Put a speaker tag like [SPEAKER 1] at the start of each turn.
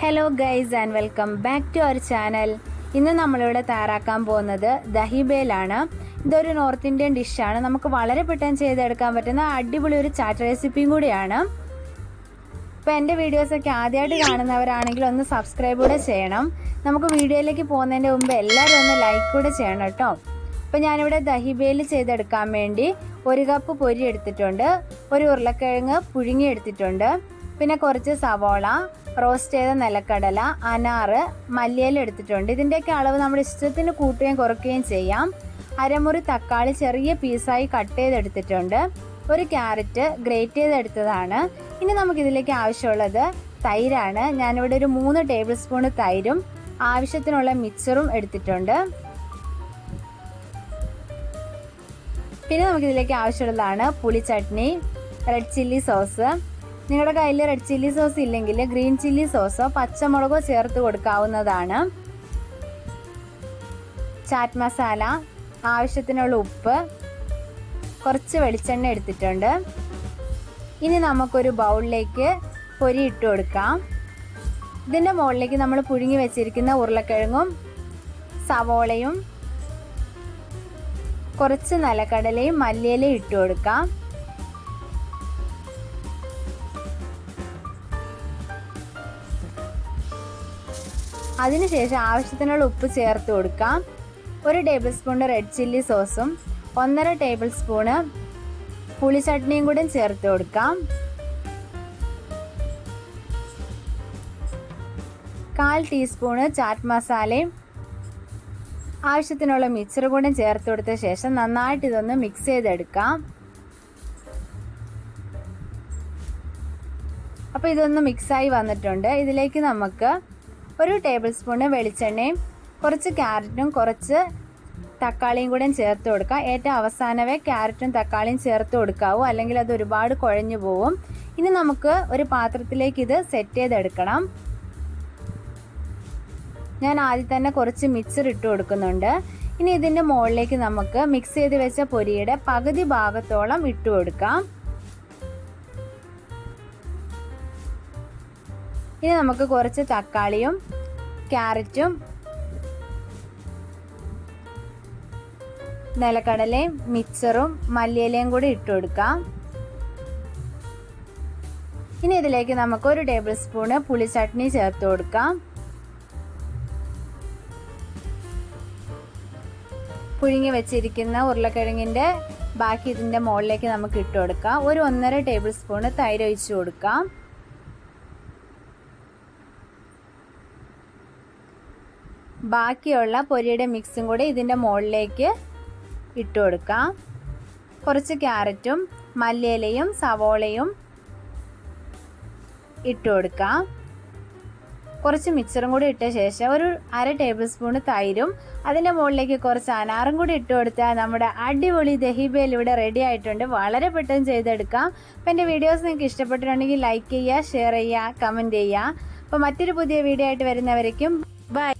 [SPEAKER 1] Hello guys and welcome back to our channel. ഇന്ന് നമ്മളിവിടെ തയ്യാറാക്കാൻ പോകുന്നത് ദഹി ബേലാണ്. ഇതൊരു നോർത്ത് ഇന്ത്യൻ ഡിഷാണ്. നമുക്ക് വളരെ പെട്ടെന്ന് ചെയ്തെടുക്കാൻ പറ്റുന്ന അടിപൊളി ഒരു ചാറ്റ് റെസിപ്പിയും കൂടിയാണ്. അപ്പോൾ എൻ്റെ വീഡിയോസൊക്കെ ആദ്യമായിട്ട് കാണുന്നവരാണെങ്കിൽ ഒന്ന് സബ്സ്ക്രൈബ് കൂടെ ചെയ്യണം. നമുക്ക് വീഡിയോയിലേക്ക് പോകുന്നതിൻ്റെ മുമ്പ് എല്ലാവരും ഒന്ന് ലൈക്ക് കൂടെ ചെയ്യണം കേട്ടോ. അപ്പോൾ ഞാനിവിടെ ദഹി ബേൽ ചെയ്തെടുക്കാൻ വേണ്ടി 1 കപ്പ് പൊരി എടുത്തിട്ടുണ്ട്, ഒരു ഉരുളക്കിഴങ്ങ് പുഴുങ്ങി എടുത്തിട്ടുണ്ട്, പിന്നെ കുറച്ച് സവോള, റോസ്റ്റ് ചെയ്ത നിലക്കടല, അനാറ്, മല്ലിയില എടുത്തിട്ടുണ്ട്. ഇതിൻ്റെയൊക്കെ അളവ് നമ്മുടെ ഇഷ്ടത്തിന് കൂട്ടുകയും കുറയ്ക്കുകയും ചെയ്യാം. അരമുറി തക്കാളി ചെറിയ പീസായി കട്ട് ചെയ്തെടുത്തിട്ടുണ്ട്, ഒരു ക്യാരറ്റ് ഗ്രേറ്റ് ചെയ്തെടുത്തതാണ്. ഇനി നമുക്കിതിലേക്ക് ആവശ്യമുള്ളത് തൈരാണ്. ഞാനിവിടെ ഒരു 3 ടേബിൾ സ്പൂൺ തൈരും ആവശ്യത്തിനുള്ള മിക്സറും എടുത്തിട്ടുണ്ട്. പിന്നെ നമുക്കിതിലേക്ക് ആവശ്യമുള്ളതാണ് പുളി ചട്നി, റെഡ് ചില്ലി സോസ്. നിങ്ങളുടെ കയ്യിൽ റെഡ് ചില്ലി സോസ് ഇല്ലെങ്കിൽ ഗ്രീൻ ചില്ലി സോസോ പച്ചമുളകോ ചേർത്ത് കൊടുക്കാവുന്നതാണ്. ചാറ്റ് മസാല, ആവശ്യത്തിനുള്ള ഉപ്പ്, കുറച്ച് വെളിച്ചെണ്ണ എടുത്തിട്ടുണ്ട്. ഇനി നമുക്കൊരു ബൗളിലേക്ക് പൊരി ഇട്ട് കൊടുക്കാം. ഇതിൻ്റെ മുകളിലേക്ക് നമ്മൾ പുഴുങ്ങി വെച്ചിരിക്കുന്ന ഉരുളക്കിഴങ്ങും സവോളയും കുറച്ച് നിലക്കടലയും മല്ലിയിലയും ഇട്ട് കൊടുക്കാം. അതിനുശേഷം ആവശ്യത്തിനുള്ള ഉപ്പ് ചേർത്ത് കൊടുക്കാം. 1 ടേബിൾ സ്പൂൺ റെഡ് ചില്ലി സോസും 1.5 ടേബിൾ സ്പൂണ് പുളി ചട്നിയും കൂടെ ചേർത്ത് കൊടുക്കാം. 1/4 ടീസ്പൂണ് ചാറ്റ് മസാലയും ആവശ്യത്തിനുള്ള മിക്സർ കൂടെ ചേർത്ത് കൊടുത്ത ശേഷം നന്നായിട്ട് ഇതൊന്ന് മിക്സ് ചെയ്തെടുക്കാം. അപ്പോൾ ഇതൊന്ന് മിക്സായി വന്നിട്ടുണ്ട്. ഇതിലേക്ക് നമുക്ക് 1 ടേബിൾ സ്പൂണ് വെളിച്ചെണ്ണയും കുറച്ച് ക്യാരറ്റും കുറച്ച് തക്കാളിയും കൂടെ ചേർത്ത് കൊടുക്കാം. ഏറ്റവും അവസാനമേ ക്യാരറ്റും തക്കാളിയും ചേർത്ത് കൊടുക്കാവൂ, അല്ലെങ്കിൽ അത് ഒരുപാട് കുഴഞ്ഞു പോവും. ഇനി നമുക്ക് ഒരു പാത്രത്തിലേക്ക് ഇത് സെറ്റ് ചെയ്തെടുക്കണം. ഞാൻ ആദ്യം തന്നെ കുറച്ച് മിക്സർ ഇട്ട് കൊടുക്കുന്നുണ്ട്. ഇനി ഇതിൻ്റെ മുകളിലേക്ക് നമുക്ക് മിക്സ് ചെയ്ത് വെച്ച പൊരിയുടെ പകുതി ഭാഗത്തോളം ഇട്ട് കൊടുക്കാം. ഇനി നമുക്ക് കുറച്ച് തക്കാളിയും ക്യാരറ്റും നിലക്കടലയും മിക്സറും മല്ലിയിലയും കൂടി ഇട്ട് കൊടുക്കാം. ഇനി ഇതിലേക്ക് നമുക്ക് 1 ടേബിൾ സ്പൂണ് പുളി ചട്നി ചേർത്ത് കൊടുക്കാം. പുഴുങ്ങി വെച്ചിരിക്കുന്ന ഉരുളക്കിഴങ്ങിൻ്റെ ബാക്കി ഇതിൻ്റെ മുകളിലേക്ക് നമുക്ക് ഇട്ട് കൊടുക്കാം. 1.5 ടേബിൾ സ്പൂണ് തൈര് ഒഴിച്ച് കൊടുക്കാം. ബാക്കിയുള്ള പൊരിയുടെ മിക്സും കൂടി ഇതിൻ്റെ മുകളിലേക്ക് ഇട്ട് കൊടുക്കാം. കുറച്ച് ക്യാരറ്റും മല്ലിയിലയും സവോളയും ഇട്ട് കൊടുക്കാം. കുറച്ച് മിക്സറും കൂടി ഇട്ട ശേഷം 1/2 ടേബിൾ സ്പൂൺ തൈരും അതിൻ്റെ മുകളിലേക്ക് കുറച്ച് അനാറും കൂടി ഇട്ട് കൊടുത്താൽ നമ്മുടെ അടിപൊളി ദഹി ബേൽ ഇവിടെ റെഡി ആയിട്ടുണ്ട്. വളരെ പെട്ടെന്ന് ചെയ്തെടുക്കാം. അപ്പോൾ എൻ്റെ വീഡിയോസ് നിങ്ങൾക്ക് ഇഷ്ടപ്പെട്ടിട്ടുണ്ടെങ്കിൽ ലൈക്ക് ചെയ്യുക, ഷെയർ ചെയ്യുക, കമൻറ്റ് ചെയ്യുക. അപ്പോൾ മറ്റൊരു പുതിയ വീഡിയോ ആയിട്ട് വരുന്നവരേക്കും ബൈ.